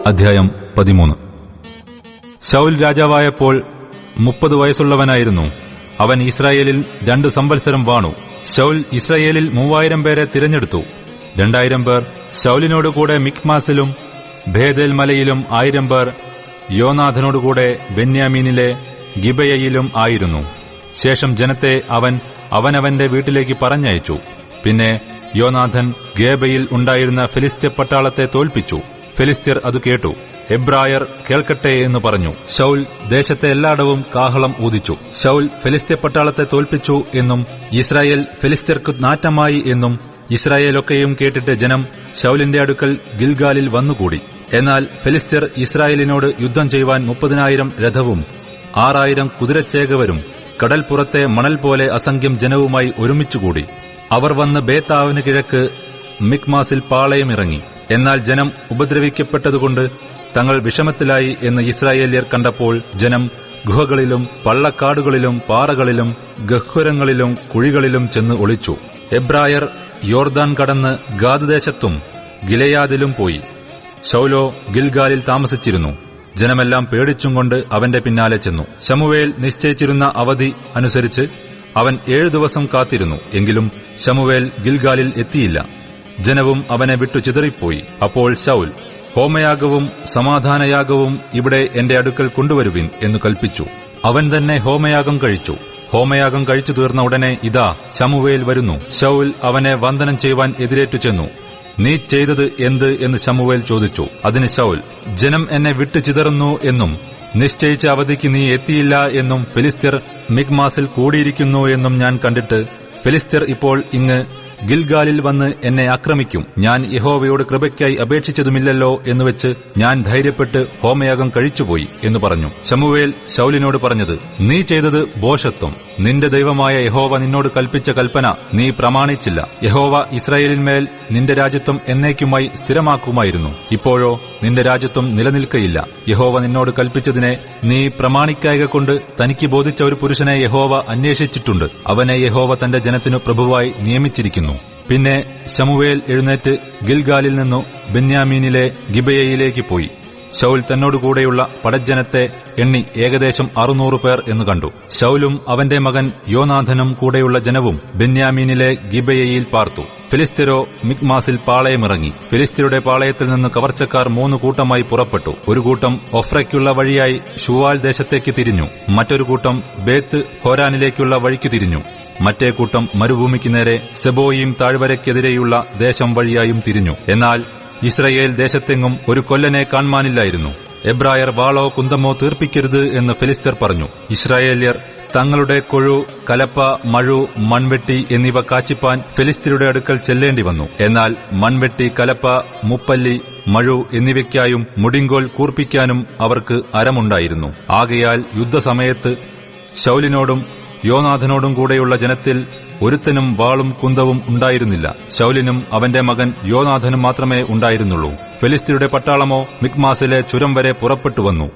അധ്യായം 13. ശൌൽ രാജാവായപ്പോൾ 30 വയസ്സുള്ളവനായിരുന്നു. അവൻ ഇസ്രായേലിൽ 2 സംവത്സരം വാണു. ശൌൽ ഇസ്രായേലിൽ 3000 പേരെ തിരഞ്ഞെടുത്തു. 2000 പേർ ശൌലിനോടുകൂടെ മിക്മാസിലും ഭേദേൽ മലയിലും, 1000 പേർ യോനാഥനോടുകൂടെ ബെന്യാമീനിലെ ഗിബയയിലും ആയിരുന്നു. ശേഷം ജനത്തെ അവൻ അവനവന്റെ വീട്ടിലേക്ക് പറഞ്ഞയച്ചു. പിന്നെ യോനാഥൻ ഗേബയിൽ ഉണ്ടായിരുന്ന ഫെലിസ്ത്യ പട്ടാളത്തെ തോൽപ്പിച്ചു. ഫെലിസ്ത്യർ അത് കേട്ടു. എബ്രായർ കേൾക്കട്ടെ എന്ന് പറഞ്ഞു. ശൌൽ ദേശത്തെ എല്ലായിടവും കാഹളം ഊതിച്ചു. ശൌൽ ഫെലിസ്ത്യ പട്ടാളത്തെ തോൽപ്പിച്ചു എന്നും ഇസ്രായേൽ ഫെലിസ്ത്യർക്ക് നാറ്റമായി എന്നും ഇസ്രായേലൊക്കെയും കേട്ടിട്ട് ജനം ശൌലിന്റെ അടുക്കൽ ഗിൽഗാലിൽ വന്നുകൂടി. എന്നാൽ ഫെലിസ്ത്യർ ഇസ്രായേലിനോട് യുദ്ധം ചെയ്യുവാൻ 30,000 രഥവും 6,000 കുതിരച്ചേകവരും കടൽപ്പുറത്തെ മണൽ പോലെ അസംഖ്യം ജനവുമായി ഒരുമിച്ചുകൂടി. അവർ വന്ന് ബേത്താവിന് കിഴക്ക് മിക്മാസിൽ പാളയമിറങ്ങി. എന്നാൽ ജനം ഉപദ്രവിക്കപ്പെട്ടതുകൊണ്ട് തങ്ങൾ വിഷമത്തിലായി എന്ന് ഇസ്രായേല്യർ കണ്ടപ്പോൾ ജനം ഗുഹകളിലും പള്ളക്കാടുകളിലും പാറകളിലും ഗഹ്വരങ്ങളിലും കുഴികളിലും ചെന്ന് ഒളിച്ചു. എബ്രായർ യോർദാൻ കടന്ന് ഗാദ് ദേശത്തും ഗിലെയാദിലും പോയി. ശൌലോ ഗിൽഗാലിൽ താമസിച്ചിരുന്നു. ജനമെല്ലാം പേടിച്ചും കൊണ്ട് അവന്റെ പിന്നാലെ ചെന്നു. ശമൂവേൽ നിശ്ചയിച്ചിരുന്ന അവധി അനുസരിച്ച് അവൻ 7 ദിവസം കാത്തിരുന്നു. എങ്കിലും ശമൂവേൽ ഗിൽഗാലിൽ എത്തിയില്ല. ജനവും അവനെ വിട്ടു ചിതറിപ്പോയി. അപ്പോൾ ശൌൽ, ഹോമയാഗവും സമാധാനയാഗവും ഇവിടെ എന്റെ അടുക്കൽ കൊണ്ടുവരുവിൻ എന്ന് കൽപ്പിച്ചു. അവൻ തന്നെ ഹോമയാഗം കഴിച്ചു. ഹോമയാഗം കഴിച്ചു തീർന്ന ഉടനെ ഇതാ ശമൂവേൽ വരുന്നു. ശൌൽ അവനെ വന്ദനം ചെയ്യുവാൻ എതിരേറ്റു ചെന്നു. നീ ചെയ്തത് എന്ത് എന്ന് ശമൂവേൽ ചോദിച്ചു. അതിന് ശൌൽ, ജനം എന്നെ വിട്ടു ചിതറുന്നു എന്നും നിശ്ചയിച്ച അവധിക്ക് നീ എത്തിയില്ല എന്നും ഫെലിസ്ത്യർ മിക്മാസിൽ കൂടിയിരിക്കുന്നു എന്നും ഞാൻ കണ്ടിട്ട് ഫെലിസ്ത്യർ ഇപ്പോൾ ഇങ്ങ് ഗിൽഗാലിൽ വന്ന് എന്നെ ആക്രമിക്കും. ഞാൻ യഹോവയോട് കൃപയ്ക്കായി അപേക്ഷിച്ചതുമില്ലല്ലോ എന്നുവെച്ച് ഞാൻ ധൈര്യപ്പെട്ട് ഹോമയാഗം കഴിച്ചുപോയി എന്ന് പറഞ്ഞു. ശമൂവേൽ ശൌലിനോട് പറഞ്ഞത്, നീ ചെയ്തത് ഭോഷത്വം. നിന്റെ ദൈവമായ യഹോവ നിന്നോട് കൽപ്പിച്ച കൽപ്പന നീ പ്രമാണിച്ചില്ല. യഹോവ ഇസ്രായേലിന്മേൽ നിന്റെ രാജ്യത്വം എന്നേക്കുമായി സ്ഥിരമാക്കുമായിരുന്നു. ഇപ്പോഴോ നിന്റെ രാജ്യത്വം നിലനിൽക്കയില്ല. യഹോവ നിന്നോട് കൽപ്പിച്ചതിനെ നീ പ്രമാണിക്കായകൊണ്ട് തനിക്ക് ബോധിച്ച ഒരു പുരുഷനെ യഹോവ അന്വേഷിച്ചിട്ടുണ്ട്. അവനെ യഹോവ തന്റെ ജനത്തിനു പ്രഭുവായി നിയമിച്ചിരിക്കുന്നു. പിന്നെ ശമൂവേൽ എഴുന്നേറ്റ് ഗിൽഗാലിൽ നിന്നു ബെന്യാമീനിലെ ഗിബയയിലേക്ക് പോയി. ശൌൽ തന്നോടുകൂടെയുള്ള പടജ്ജനത്തെ എണ്ണി ഏകദേശം 600 പേർ എന്ന് കണ്ടു. ശൌലും അവന്റെ മകൻ യോനാഥനും കൂടെയുള്ള ജനവും ബെന്യാമീനിലെ ഗിബയയിൽ പാർത്തു. ഫെലിസ്ത്യരോ മിക്മാസിൽ പാളയമിറങ്ങി. ഫെലിസ്ത്യരുടെ പാളയത്തിൽ നിന്ന് കവർച്ചക്കാർ 3 കൂട്ടമായി പുറപ്പെട്ടു. ഒരു കൂട്ടം ഒഫ്രയ്ക്കുള്ള വഴിയായി ശൂവാൽ ദേശത്തേക്ക് തിരിഞ്ഞു. മറ്റൊരു കൂട്ടം ബേത്ത് ഹോരാനിലേക്കുള്ള വഴിക്ക് തിരിഞ്ഞു. മറ്റേ കൂട്ടം മരുഭൂമിക്ക് നേരെ സെബോയീം താഴ്വരയ്ക്കെതിരെയുള്ള ദേശം വഴിയായും തിരിഞ്ഞു. എന്നാൽ ഇസ്രയേൽ ദേശത്തെങ്ങും ഒരു കൊല്ലനെ കാൺമാനില്ലായിരുന്നു. എബ്രായർ വാളോ കുന്തമോ തീർപ്പിക്കരുത് എന്ന് ഫെലിസ്ത്യർ പറഞ്ഞു. ഇസ്രായേല്യർ തങ്ങളുടെ കൊഴു, കലപ്പ, മഴു, മൺവെട്ടി എന്നിവ കാച്ചിപ്പാൻ ഫെലിസ്ത്യരുടെ അടുക്കൽ ചെല്ലേണ്ടി വന്നു. എന്നാൽ മൺവെട്ടി, കലപ്പ, മുപ്പല്ലി, മഴു എന്നിവയ്ക്കായും മുടിങ്കോൽ കൂർപ്പിക്കാനും അവർക്ക് അരമുണ്ടായിരുന്നു. ആകയാൽ യുദ്ധസമയത്ത് ശൌലിനോടും യോനാഥനോടും കൂടെയുള്ള ജനത്തിൽ ഒരുത്തനും വാളും കുന്തവും ഉണ്ടായിരുന്നില്ല. ശൌലിനും അവന്റെ മകൻ യോനാഥനും മാത്രമേ ഉണ്ടായിരുന്നുള്ളൂ. ഫെലിസ്ത്യരുടെ പട്ടാളമോ മിക്മാസിലെ ചുരം വരെ പുറപ്പെട്ടുവന്നു.